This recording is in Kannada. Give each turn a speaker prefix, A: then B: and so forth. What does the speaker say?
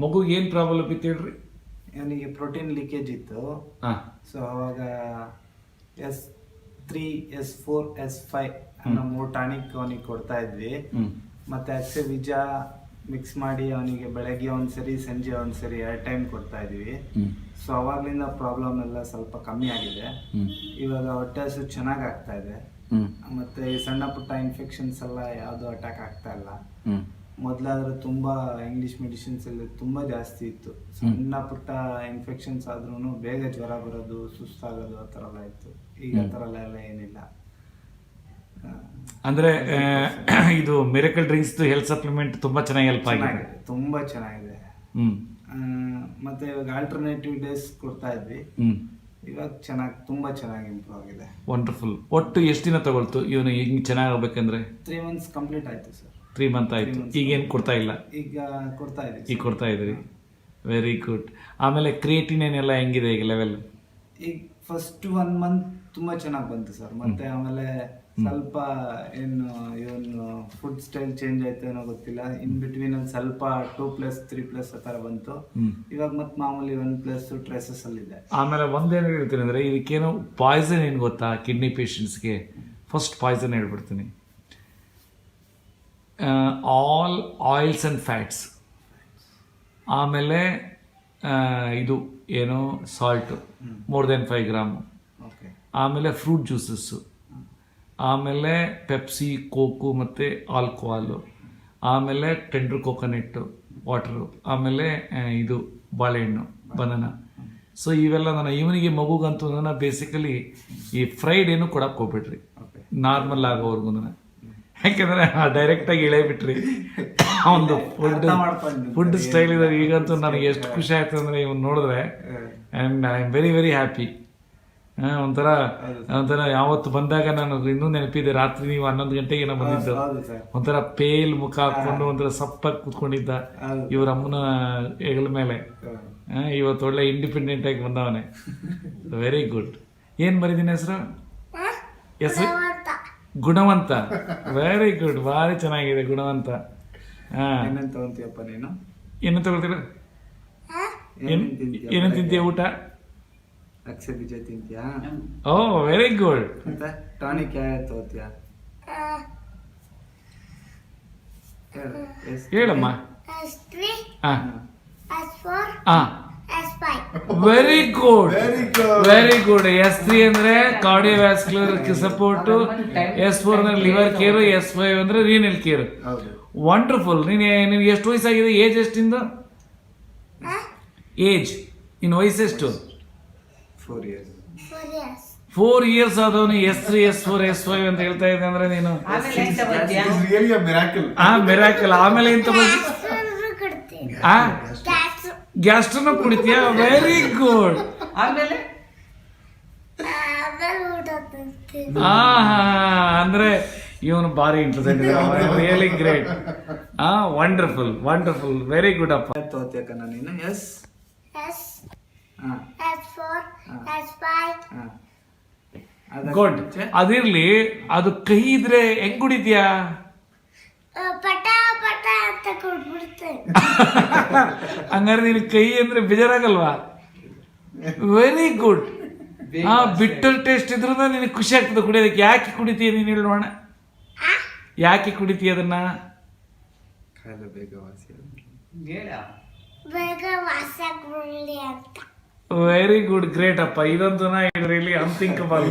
A: ಮಗುಗೆ ಏನು ಪ್ರಾಬ್ಲಮ್ ಇತ್ತು ಹೇಳ್ರಿ?
B: ಇವನಿಗೆ ಪ್ರೋಟೀನ್ ಲೀಕೇಜ್ ಇತ್ತು. ಸೊ ಅವಾಗ S3 S4 S5 ಅನ್ನೋ 3 ಟಾನಿಕ್ ಅವನಿಗೆ ಕೊಡ್ತಾ ಇದ್ವಿ. ಮತ್ತೆ ಅಕ್ಷೆ ಬೀಜ ಮಿಕ್ಸ್ ಮಾಡಿ ಅವನಿಗೆ ಬೆಳಗ್ಗೆ ಒಂದ್ಸರಿ ಸಂಜೆ ಒಂದ್ಸರಿ 2 ಟೈಮ್ ಕೊಡ್ತಾ ಇದ್ವಿ. ಸೊ ಅವಾಗ್ಲಿಂದ ಪ್ರಾಬ್ಲಮ್ ಎಲ್ಲ ಸ್ವಲ್ಪ ಕಮ್ಮಿ ಆಗಿದೆ. ಇವಾಗ ಹೊಟ್ಟೆ ಹಸು ಚೆನ್ನಾಗಿ ಆಗ್ತಾ ಇದೆ. ಮತ್ತೆ ಈ ಸಣ್ಣ ಪುಟ್ಟ ಇನ್ಫೆಕ್ಷನ್ಸ್ ಎಲ್ಲ ಯಾವುದು ಅಟ್ಯಾಕ್ ಆಗ್ತಾ ಇಲ್ಲ. ಮೊದಲಾದ್ರೆ ತುಂಬಾ ಇಂಗ್ಲಿಷ್ ಮೆಡಿಸಿನ್ಸ್ ಎಲ್ಲ ತುಂಬಾ ಜಾಸ್ತಿ ಇತ್ತು. ಸಣ್ಣ ಪುಟ್ಟ ಇನ್ಫೆಕ್ಷನ್ಸ್ ಆದ್ರೂ ಬೇಗ ಜ್ವರ ಬರೋದು, ಸುಸ್ತಾಗೋದು ಆ ಥರ ಎಲ್ಲ ಇತ್ತು. ಈಗ ಆ ಥರ ಎಲ್ಲ ಏನಿಲ್ಲ.
A: ಅಂದ್ರೆ ಇದು ಮಿರಕಲ್ ಡ್ರಿಂಕ್ಸ್ ಹೆಲ್ತ್ ಸಪ್ಲಿಮೆಂಟ್ ತುಂಬಾ ಚೆನ್ನಾಗಿ ಹೆಲ್ಪ್ ಆಗಿದೆ.
B: ತುಂಬಾ ಚೆನ್ನಾಗಿದೆ. ಮತ್ತೆ ಇವಾಗ ಆಲ್ಟರ್ನೇಟಿವ್ ಡೇಸ್ ಕೊಡ್ತಾ ಇದ್ವಿ. ಇವಾಗ ತುಂಬಾ ಚೆನ್ನಾಗಿ ಇಂಪ್ರೂವ್ ಆಗಿದೆ.
A: ವಂಡರ್ಫುಲ್. ಒಟ್ಟು ಎಷ್ಟು ದಿನ ತಗೊಳ್ತು ಇವನು ಹಿಂಗ್ ಚೆನ್ನಾಗಬೇಕಂದ್ರೆ?
B: 3 ಮಂತ್ಸ್ ಕಂಪ್ಲೀಟ್ ಆಯ್ತು ಸರ್.
A: 3 ಮಂತ್ ಆಯ್ತು. ಈಗೇನು ಕೊಡ್ತಾ ಇಲ್ಲ?
B: ಈಗ ಕೊಡ್ತಾ ಇದ್ದೀವಿ.
A: ಈಗ ಕೊಡ್ತಾ ಇದ್ರಿ, ವೆರಿ ಗುಡ್. ಆಮೇಲೆ ಕ್ರಿಯೇಟಿನ್ ಎಲ್ಲ ಹೆಂಗಿದೆ ಈಗ ಲೆವೆಲ್?
B: ಈಗ ಫಸ್ಟ್ 1 ಮಂತ್ ತುಂಬಾ ಚೆನ್ನಾಗಿ ಬಂತು ಸರ್. ಮತ್ತೆ ಆಮೇಲೆ ಸ್ವಲ್ಪ ಏನು ಇವನು ಫುಡ್ ಸ್ಟೈಲ್ ಚೇಂಜ್ ಆಯ್ತು ಏನೋ ಗೊತ್ತಿಲ್ಲ. ಇನ್ ಬಿಟ್ವೀನ್ ಅಲ್ಲಿ ಸ್ವಲ್ಪ 2+, 3+ ಆ ಥರ ಬಂತು. ಇವಾಗ ಮತ್ತೆ ಮಾಮೂಲಿ 1+ ಟ್ರೇಸಸ್ ಅಲ್ಲಿ ಇದೆ.
A: ಆಮೇಲೆ ಒಂದೇನು ಹೇಳ್ತೀನಿ ಅಂದ್ರೆ ಇದಕ್ಕೇನೋ ಪಾಯ್ಸನ್ ಏನು ಗೊತ್ತಾ ಕಿಡ್ನಿ ಪೇಷಂಟ್ಸ್ಗೆ? ಫಸ್ಟ್ ಪಾಯ್ಸನ್ ಹೇಳ್ಬಿಡ್ತೀನಿ. ಆಲ್ ಆಯಿಲ್ಸ್ ಆ್ಯಂಡ್ ಫ್ಯಾಟ್ಸ್, ಆಮೇಲೆ ಇದು ಏನು ಸಾಲ್ಟು ಮೋರ್ ದೆನ್ 5 ಗ್ರಾಮು, ಆಮೇಲೆ ಫ್ರೂಟ್ ಜ್ಯೂಸಸ್ಸು, ಆಮೇಲೆ ಪೆಪ್ಸಿ, ಕೋಕು ಮತ್ತು ಆಲ್ಕೋಹಾಲು, ಆಮೇಲೆ ಟೆಂಡ್ರ್ ಕೋಕೋನಟ್ಟು ವಾಟರು, ಆಮೇಲೆ ಇದು ಬಾಳೆಹಣ್ಣು, ಬನಾನಾ. ಸೊ ಇವೆಲ್ಲ ನಾನು ಇವನಿಗೆ ಮಗುಗಂತೂ ನಾನು ಬೇಸಿಕಲಿ ಈ ಫ್ರೈಡ್ ಏನು ಕೊಡಕ್ಕೆ ಹೋಗ್ಬಿಟ್ರಿ, ನಾರ್ಮಲ್ ಆಗೋವರೆಗೂ. ಯಾಕೆಂದರೆ ಡೈರೆಕ್ಟಾಗಿ ಇಳೇಬಿಟ್ರಿ ಒಂದು ಫುಡ್ ಸ್ಟೈಲ್ ಇದೆ. ಈಗಂತೂ ನನಗೆ ಎಷ್ಟು ಖುಷಿ ಆಯ್ತು ಅಂದರೆ ಇವನು ನೋಡಿದ್ರೆ, and I am very very happy. ಒಂಥರ ಯಾವತ್ತು ಬಂದಾಗ ನಾನು ಇನ್ನೂ ನೆನಪಿದೆ, ರಾತ್ರಿ ನೀವು 11 ಗಂಟೆಗೆ ಏನೋ ಬಂದಿದ್ದು, ಒಂಥರ ಪೇಲ್ ಮುಖ ಹಾಕೊಂಡು ಒಂಥರ ಸಪ್ಪಾಗಿ ಕೂತ್ಕೊಂಡಿದ್ದ ಇವ್ರ ಅಮ್ಮನ ಹೆಗಲ ಮೇಲೆ. ಇವತ್ತು ಒಳ್ಳೆ ಇಂಡಿಪೆಂಡೆಂಟ್ ಆಗಿ ಬಂದವನೇ. Very good. ಏನು ಬರೀದಿನ ಹೆಸರು? ಗುಣವಂತ. ವೆರಿ ಗುಡ್, ಭಾರಿ ಚೆನ್ನಾಗಿದೆ ಗುಣವಂತ.
B: ಏನಂತ ತಗೊಂತೀಯಪ್ಪ ನೀನು?
A: ಏನು ತಗೊಳ್ತೀರ? ಏನೇನು ತಿಂತೀಯ ಊಟ?
B: ಅಕ್ಷೆ ಬೀಜ ತಿಂತೀಯಾ?
A: ಓ ವೆರಿ ಗುಡ್.
B: ಮತ್ತೆ ಟಾನಿಕ್ ಯಾವ ತಗೋತೀಯಾ?
A: ಹೇಳಮ್ಮ. Very good, very good. S3 ಅಂದ್ರೆ ಕಾರ್ಡಿಯೋವ್ಯಾಸ್ಕ್ಯುಲರ್ ಸಪೋರ್ಟ್, S4 ಅಂದ್ರೆ ಲಿವರ್ ಕೇರ್, S5 ಅಂದ್ರೆ ರೀನಲ್ ಕೇರ್. ವಂಡರ್ಫುಲ್. ನಿನ್ಗೆ ಎಷ್ಟು ವಯಸ್ಸಾಗಿದೆ? ಏಜ್ ಎಷ್ಟಿಂದು? ಏಜ್ ಇನ್ ವಯಸ್ಸೆಷ್ಟು? 4 ಇಯರ್ಸ್ ಆದವನು S3 S4 S5 ಅಂತ ಹೇಳ್ತಾ ಇದ್ದೆ ಅಂದ್ರೆ ನೀನು ಮಿರಾಕಲ್. ಆಮೇಲೆ ಎಂತ ಗ್ಯಾಸ್ಟ್ರನ್ನ ಕುಡಿತೀಯ? Very good. ಅಂದ್ರೆ ಇವನು ಭಾರಿ ಇಂಟ್ರೆಸ್ಟ್ ಇದೆ. Really great. Wonderful wonderful, very good ಅಪ್ಪ.
B: ತಗೋತೀಯಕ್ಕ ನೀನು?
A: ಗುಡ್. ಅದಿರ್ಲಿ, ಅದು ಕಹಿ ಇದ್ರೆ ಹೆಂಗ್ ಕುಡಿತೀಯಾ? ಹಂಗಾರೆ ನೀನು ಕಹಿ ಅಂದ್ರೆ ಬೇಜಾರಾಗಲ್ವಾ? Very good. ಬಿಟ್ಟರ್ ಟೇಸ್ಟ್ ಇದ್ರೂ ನಿನಗೆ ಖುಷಿ ಆಗ್ತದೆ ಕುಡಿಯೋದಕ್ಕೆ. ಯಾಕೆ ಕುಡಿತೀಯ ನೀನು ಹೇಳೋಣ? ಯಾಕೆ ಕುಡಿತೀಯ ಅದನ್ನ? ವೆರಿ ಗುಡ್, ಗ್ರೇಟ್ ಅಪ್ಪ. ಇದಂತೂ ರಿಯಲಿ ಅನ್ಥಿಂಕಬಲ್.